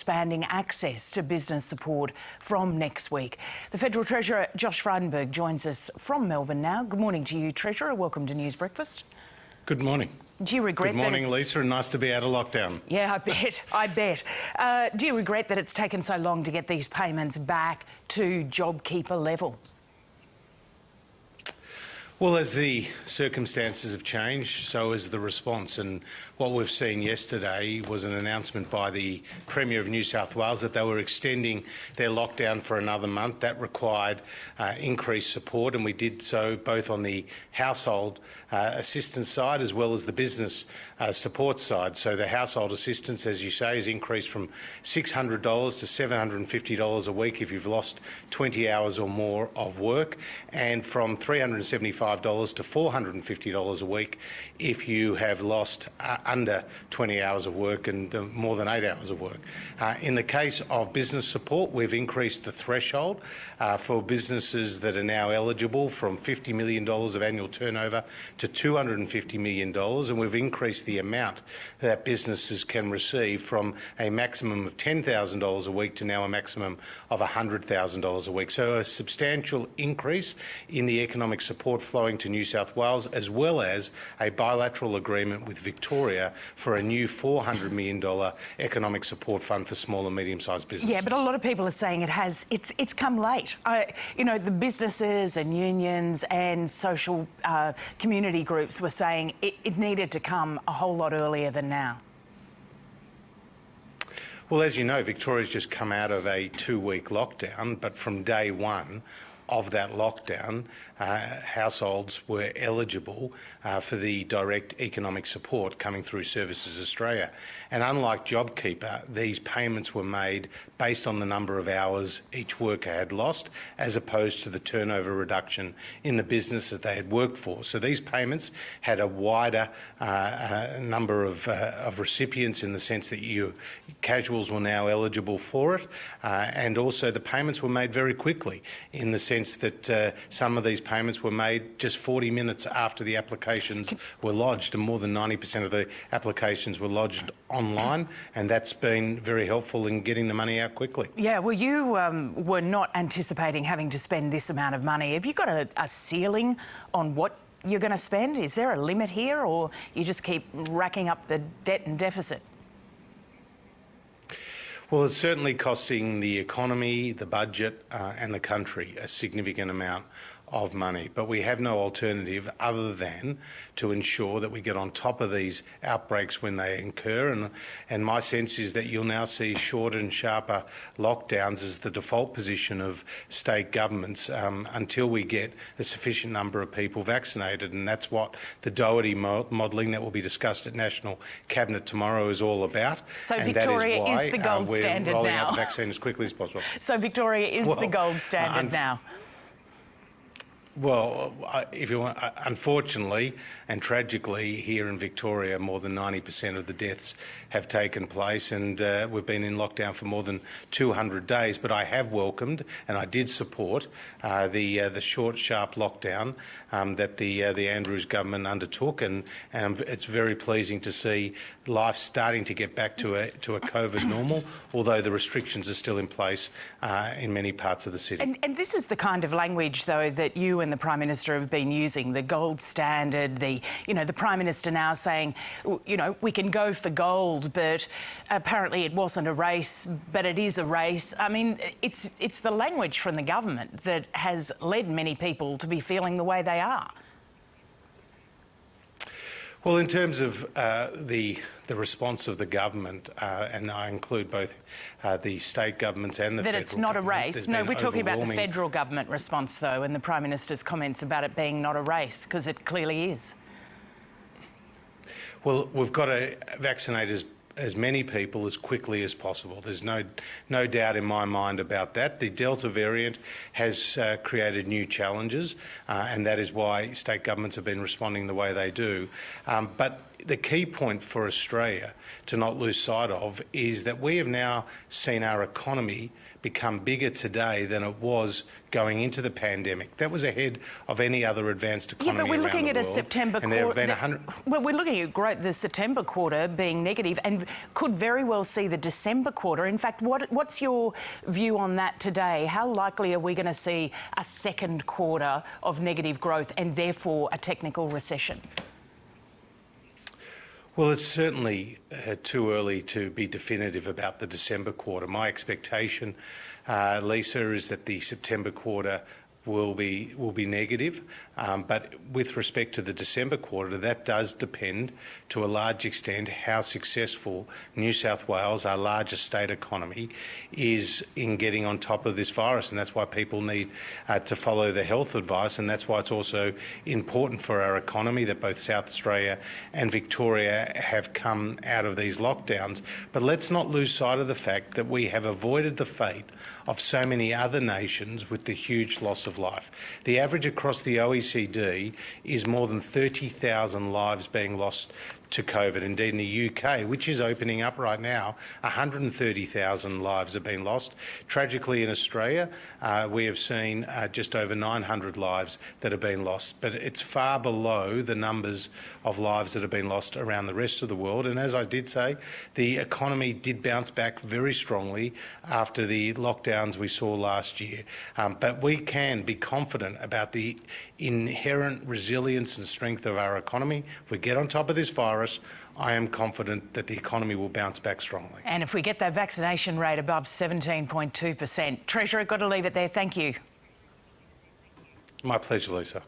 expanding access to business support from next week. The Federal Treasurer, Josh Frydenberg, joins us from Melbourne now. Good morning to you, Treasurer. Welcome to News Breakfast. Good morning. Do you regret Good morning, that Lisa, and nice to be out of lockdown. Yeah, I bet. Do you regret that it's taken so long to get these payments back to JobKeeper level? Well, as the circumstances have changed, so has the response. And what we've seen yesterday was an announcement by the Premier of New South Wales that they were extending their lockdown for another month. That required increased support, and we did so both on the household assistance side as well as the business support side. So the household assistance, as you say, has increased from $600 to $750 a week if you've lost 20 hours or more of work, and from $375 to $450 a week if you have lost under 20 hours of work and more than 8 hours of work. In the case of business support, we've increased the threshold for businesses that are now eligible from $50 million of annual turnover to $250 million, and we've increased the amount that businesses can receive from a maximum of $10,000 a week to now a maximum of $100,000 a week. So a substantial increase in the economic support flowing to New South Wales, as well as a bilateral agreement with Victoria for a new $400 million economic support fund for small and medium-sized businesses. Yeah, but a lot of people are saying it's come late. You know, the businesses and unions and social community groups were saying it needed to come a whole lot earlier than now. Well, as you know, Victoria's just come out of a 2-week lockdown, but from day one of that lockdown, households were eligible for the direct economic support coming through Services Australia. And unlike JobKeeper, these payments were made based on the number of hours each worker had lost, as opposed to the turnover reduction in the business that they had worked for. So these payments had a wider number of recipients, in the sense that casuals were now eligible for it, and also the payments were made very quickly, in the sense that some of these payments were made just 40 minutes after the applications were lodged, and more than 90% of the applications were lodged online, and that's been very helpful in getting the money out quickly. Yeah, well, you were not anticipating having to spend this amount of money. Have you got a ceiling on what you're going to spend? Is there a limit here, or you just keep racking up the debt and deficit? Well, it's certainly costing the economy, the budget and the country a significant amount of money, but we have no alternative other than to ensure that we get on top of these outbreaks when they occur, and my sense is that you'll now see shorter and sharper lockdowns as the default position of state governments until we get a sufficient number of people vaccinated, and that's what the Doherty modelling that will be discussed at National Cabinet tomorrow is all about. So and Victoria that is why, is the gold standard we're rolling now. out the vaccine as quickly as possible. So Victoria is the gold standard now. Well, if you want, unfortunately and tragically, here in Victoria, more than 90% of the deaths have taken place, and we've been in lockdown for more than 200 days. But I have welcomed, and I did support, the short, sharp lockdown that the Andrews government undertook, and it's very pleasing to see life starting to get back to a COVID normal, although the restrictions are still in place in many parts of the city. And this is the kind of language, though, that you and the Prime Minister have been using, the gold standard, the Prime Minister now saying, we can go for gold, but apparently it wasn't a race, but it is a race. I mean, it's the language from the government that has led many people to be feeling the way they are. Well, in terms of the response of the government, and I include both the state governments and the federal government. That it's not a race. No, we're talking about the federal government response, though, and the Prime Minister's comments about it being not a race, because it clearly is. Well, we've got to vaccinate as many people as quickly as possible. There's no doubt in my mind about that. The Delta variant has created new challenges, and that is why state governments have been responding the way they do. But the key point for Australia to not lose sight of is that we have now seen our economy become bigger today than it was going into the pandemic. That was ahead of any other advanced economy around the world. Yeah, but we're looking at a September quarter. There have been 100. Well, we're looking at the September quarter being negative, and could very well see the December quarter. In fact, what's your view on that today? How likely are we going to see a second quarter of negative growth and therefore a technical recession? Well, it's certainly too early to be definitive about the December quarter. My expectation, Lisa, is that the September quarter will be negative, but with respect to the December quarter, that does depend to a large extent how successful New South Wales, our largest state economy, is in getting on top of this virus, and that's why people need to follow the health advice, and that's why it's also important for our economy that both South Australia and Victoria have come out of these lockdowns. But let's not lose sight of the fact that we have avoided the fate of so many other nations with the huge loss of life. The average across the OECD is more than 30,000 lives being lost to COVID. Indeed, in the UK, which is opening up right now, 130,000 lives have been lost. Tragically, in Australia, we have seen just over 900 lives that have been lost, but it's far below the numbers of lives that have been lost around the rest of the world. And as I did say, the economy did bounce back very strongly after the lockdowns we saw last year. But we can be confident about the inherent resilience and strength of our economy. If we get on top of this virus, I am confident that the economy will bounce back strongly. And if we get that vaccination rate above 17.2%. Treasurer, got to leave it there. Thank you. My pleasure, Lisa.